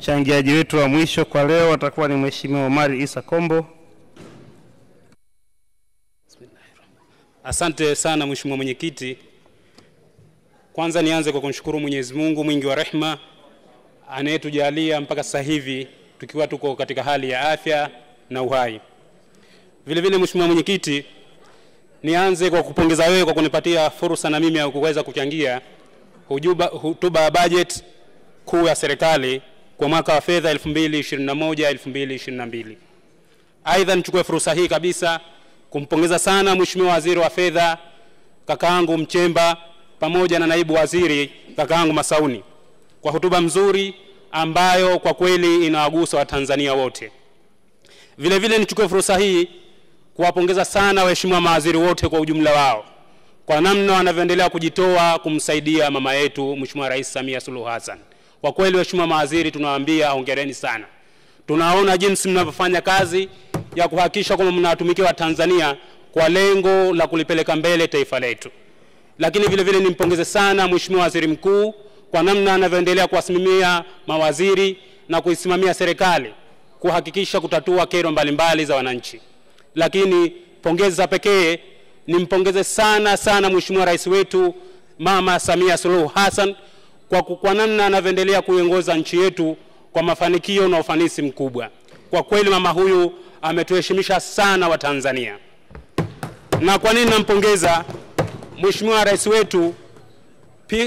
Mchangiaji wetu wa mwisho kwa leo atakuwa ni Mheshimiwa Omari Isa Kombo. Asante sana Mheshimiwa Mwenyekiti. Kwanza nianze kwa kumshukuru Mwenyezi Mungu mwingi wa rehema anayetujalia mpaka sasa hivi tukiwa tuko katika hali ya afya na uhai. Vile vile Mheshimiwa Mwenyekiti, nianze kwa kupongeza wewe kwa kunipatia fursa na mimi ya kuweza kuchangia hotuba ya budget kuu ya serikali kwa mwaka wa fedha 2021-2022. Aidha nichukue fursa hii kabisa kumpongeza sana Mheshimiwa Waziri wa Fedha kakaangu Mchemba pamoja na naibu waziri kakaangu Masauni kwa hotuba mzuri ambayo kwa kweli inawagusa Watanzania wote. Vile vile nichukue fursa hii kuwapongeza sana waheshimiwa mawaziri wote kwa ujumla wao kwa namna wanavyoendelea kujitoa kumsaidia mama yetu Mheshimiwa Rais Samia Suluhu Hassan. Kwa kweli waheshimiwa mawaziri tunawaambia hongereni sana. Tunaona jinsi mnavyofanya kazi ya kuhakikisha kwamba mnawatumikia Watanzania kwa lengo la kulipeleka mbele taifa letu. Lakini vile vile nimpongeze sana Mheshimiwa Waziri Mkuu kwa namna anavyoendelea kuwasimamia mawaziri na kuisimamia serikali kuhakikisha kutatua kero mbalimbali za wananchi. Lakini pongezi za pekee nimpongeze sana Mheshimiwa Rais wetu Mama Samia Suluhu Hassan kwa namna anavyoendelea kuiongoza nchi yetu kwa mafanikio na ufanisi mkubwa. Kwa kweli mama huyu ametuheshimisha sana Watanzania. Na kwa nini nampongeza Mheshimiwa Rais wetu?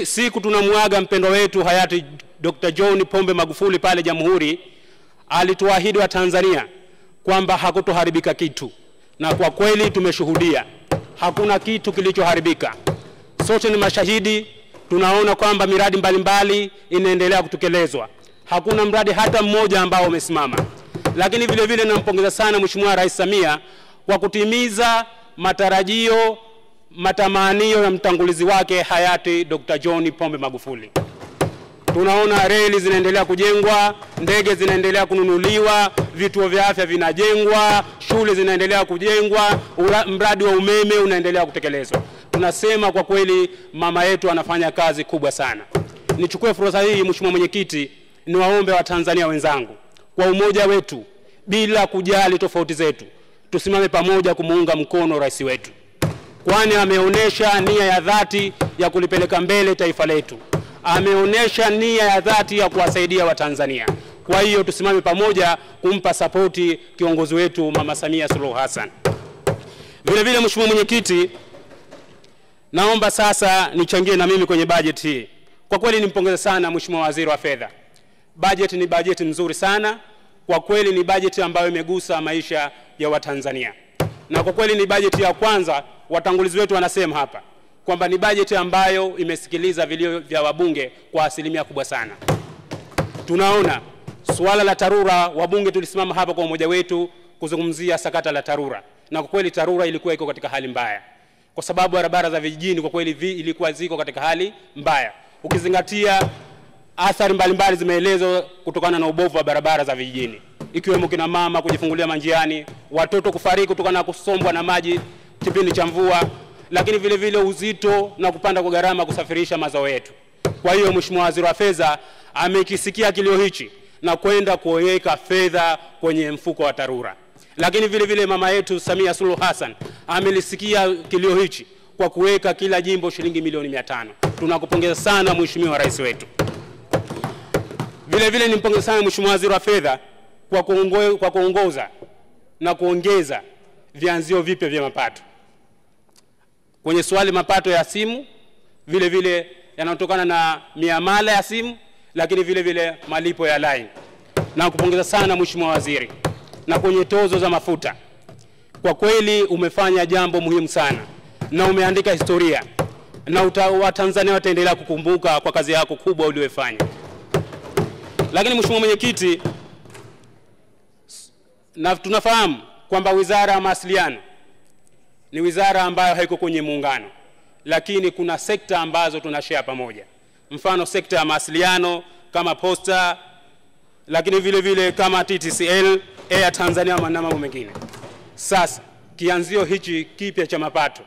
Siku tunamuaga mpendwa wetu hayati Dr. John Pombe Magufuli pale Jamhuri, alituahidi Watanzania kwamba hakutoharibika kitu, na kwa kweli tumeshuhudia hakuna kitu kilichoharibika. Sote ni mashahidi, tunaona kwamba miradi mbalimbali inaendelea kutekelezwa. Hakuna mradi hata mmoja ambao umesimama. Lakini vile vile nampongeza sana Mheshimiwa Rais Samia kwa kutimiza matarajio, matamanio ya mtangulizi wake hayati Dr. John Pombe Magufuli. Tunaona reli zinaendelea kujengwa, ndege zinaendelea kununuliwa, vituo vya afya vinajengwa, shule zinaendelea kujengwa, mradi wa umeme unaendelea kutekelezwa. Tunasema kwa kweli mama yetu anafanya kazi kubwa sana. Nichukue fursa hii Mheshimiwa Mwenyekiti, niwaombe Watanzania wenzangu kwa umoja wetu bila kujali tofauti zetu tusimame pamoja kumuunga mkono rais wetu, kwani ameonyesha nia ya dhati ya kulipeleka mbele taifa letu. Ameonyesha nia ya dhati ya kuwasaidia Watanzania. Kwa hiyo tusimame pamoja kumpa sapoti kiongozi wetu Mama Samia Suluhu Hassan. Vile vile Mheshimiwa Mwenyekiti, naomba sasa nichangie na mimi kwenye budget hii. Kwa kweli nimpongeze sana Mheshimiwa Waziri wa Fedha. Budget ni budget nzuri sana. Kwa kweli ni budget ambayo imegusa maisha ya Watanzania. Na kwa kweli ni budget ya kwanza, watangulizi wetu wanasema hapa kwamba ni budget ambayo imesikiliza vilio vya wabunge kwa asilimia kubwa sana. Tunaona suala la TARURA, wabunge tulisimama hapa kwa umoja wetu kuzungumzia sakata la TARURA. Na kwa kweli TARURA ilikuwa iko katika hali mbaya, kwa sababu barabara za vijijini kwa kweli ilikuwa ziko katika hali mbaya. Ukizingatia athari mbalimbali zimeelezwa kutokana na ubovu wa barabara za vijijini, ikiwemo kina mama kujifungulia manjiani, watoto kufariki kutokana na kusombwa na maji kipindi cha mvua, lakini vile vile uzito na kupanda kwa gharama kusafirisha mazao yetu. Kwa hiyo Mheshimiwa Waziri wa Fedha amekisikia kilio hichi na kwenda kuweka fedha kwenye mfuko wa TARURA. Lakini vile vile mama yetu Samia Suluhu Hassan amelisikia kilio hichi kwa kuweka kila jimbo shilingi milioni 500. Tunakupongeza sana Mheshimiwa Rais wetu. Vile vile nimpongeza sana Mheshimiwa Waziri wa Fedha kwa kuongoza na kuongeza vianzio vipya vya mapato. Kwenye swali mapato ya simu, vile vile yanayotokana na miamala ya simu, lakini vile vile malipo ya line. Na kupongeza sana Mheshimiwa Waziri. Na kwenye tozo za mafuta, kwa kweli umefanya jambo muhimu sana na umeandika historia, na Watanzania wataendelea kukumbuka kwa kazi yako kubwa uliyofanya. Lakini Mheshimiwa Mwenyekiti, na tunafahamu kwamba Wizara ya Mawasiliano ni wizara ambayo haiko kwenye muungano, lakini kuna sekta ambazo tunashare pamoja. Mfano sekta ya mawasiliano kama Posta, lakini vile vile kama TTCL, Air Tanzania na mambo mengine. Sasa kianzio hichi kipya cha mapato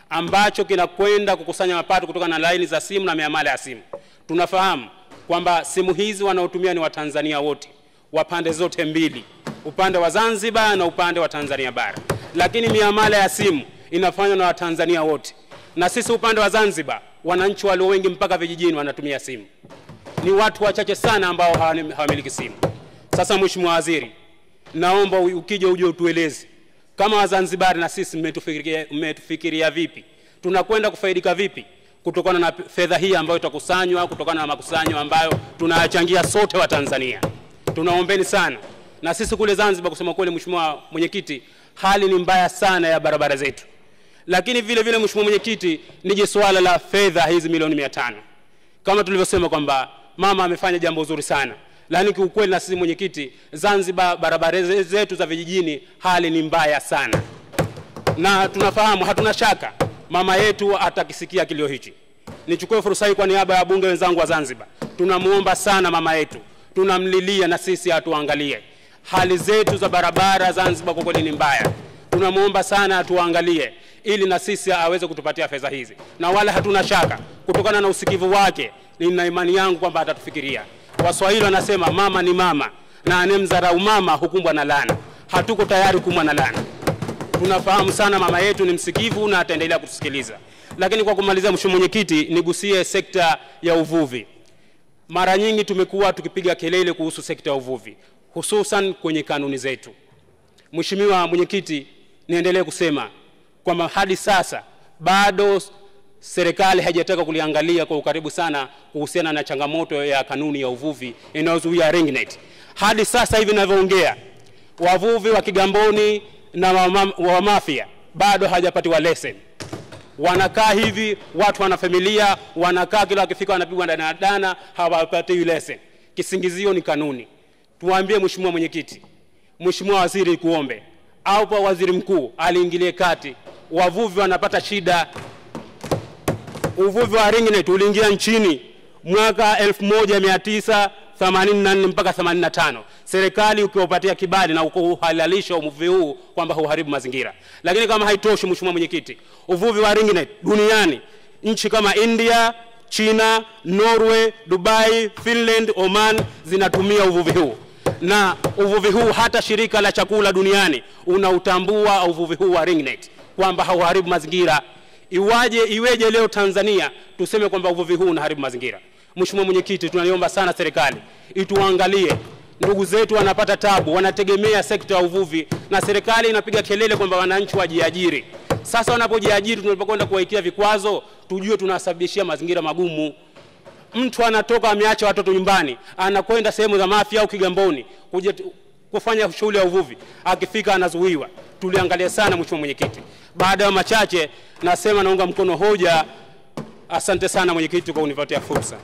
ambacho kinakwenda kukusanya mapato kutoka na laini za simu na miamala ya simu. Tunafahamu kwamba simu hizi wanaotumia ni Watanzania wote wa pande zote mbili, upande wa Zanzibar na upande wa Tanzania bara, lakini miamala ya simu inafanywa na Watanzania wote. Na sisi upande wa Zanzibar, wananchi walio wengi mpaka vijijini wanatumia simu. Ni watu wachache sana ambao hawamiliki simu. Sasa Mheshimiwa Waziri, naomba ukija uje utueleze kama Wazanzibari na sisi mmetufikiria vipi, tunakwenda kufaidika vipi kutokana na fedha hii ambayo itakusanywa kutokana na makusanyo ambayo tunayachangia sote wa Tanzania. Tunaombeni sana. Na sisi kule Zanzibar, kusema kweli Mheshimiwa Mwenyekiti, hali ni mbaya sana ya barabara zetu. Lakini vile vile Mheshimiwa Mwenyekiti, nije swala la fedha hizi milioni 500. Kama tulivyosema kwamba mama amefanya jambo zuri sana, lakini kiukweli na sisi Mwenyekiti, Zanzibar barabara zetu za vijijini hali ni mbaya sana. Na tunafahamu, hatuna shaka mama yetu atakisikia kilio hichi. Nichukue fursa hii kwa niaba ya bunge wenzangu wa Zanzibar, tunamuomba sana mama yetu, tunamlilia na sisi atuangalie. Hali zetu za barabara Zanzibar kwa kweli ni mbaya. Tunamuomba sana atuangalie ili na sisi aweze kutupatia fedha hizi. Na wala hatuna shaka kutokana na usikivu wake, nina imani yangu kwamba atatufikiria. Waswahili wanasema mama ni mama, na anemdharau mama hukumbwa na laana. Hatuko tayari kukumbwa na laana. Tunafahamu sana mama yetu ni msikivu na ataendelea kutusikiliza. Lakini kwa kumalizia Mheshimiwa Mwenyekiti, nigusie sekta ya uvuvi. Mara nyingi tumekuwa tukipiga kelele kuhusu sekta ya uvuvi, hususan kwenye kanuni zetu. Mheshimiwa Mwenyekiti, niendelee kusema kwamba hadi sasa bado serikali haijataka kuliangalia kwa ukaribu sana kuhusiana na changamoto ya kanuni ya uvuvi inayozuia ring net. Hadi sasa hivi ninavyoongea, wavuvi wa Kigamboni na wa Mafia bado hawajapatiwa leseni. Wanakaa hivi, watu wana familia, wanakaa kila wakifika wanapigwa na dana, hawapati leseni. Kisingizio ni kanuni. Tuambie Mheshimiwa Mwenyekiti, Mheshimiwa Waziri kuombe, au kwa Waziri Mkuu aliingilie kati. Wavuvi wanapata shida. Uvuvi wa ring net uliingia nchini mwaka 1984 mpaka 85. Serikali ukiwapatia kibali na ukuhalalisha uvuvi huu kwamba huharibu mazingira. Lakini kama haitoshi Mheshimiwa Mwenyekiti, uvuvi wa ring net duniani, nchi kama India, China, Norway, Dubai, Finland, Oman zinatumia uvuvi huu. Na uvuvi huu hata shirika la chakula duniani unautambua uvuvi huu wa ring net kwamba hauharibu mazingira. Iweje leo Tanzania tuseme kwamba uvuvi huu unaharibu mazingira? Mheshimiwa Mwenyekiti, tunaliomba sana serikali ituangalie. Ndugu zetu wanapata tabu, wanategemea sekta ya uvuvi, na serikali inapiga kelele kwamba wananchi wajiajiri. Sasa wanapojiajiri, tunapokwenda kuwaikia vikwazo, tujue tunasababishia mazingira magumu. Mtu anatoka ameacha watoto nyumbani, anakwenda sehemu za Mafia au Kigamboni kuja kufanya shughuli ya uvuvi, akifika anazuiwa. Tuliangalia sana Mheshimiwa Mwenyekiti. Baada ya machache nasema naunga mkono hoja. Asante sana Mwenyekiti kwa kunipatia fursa.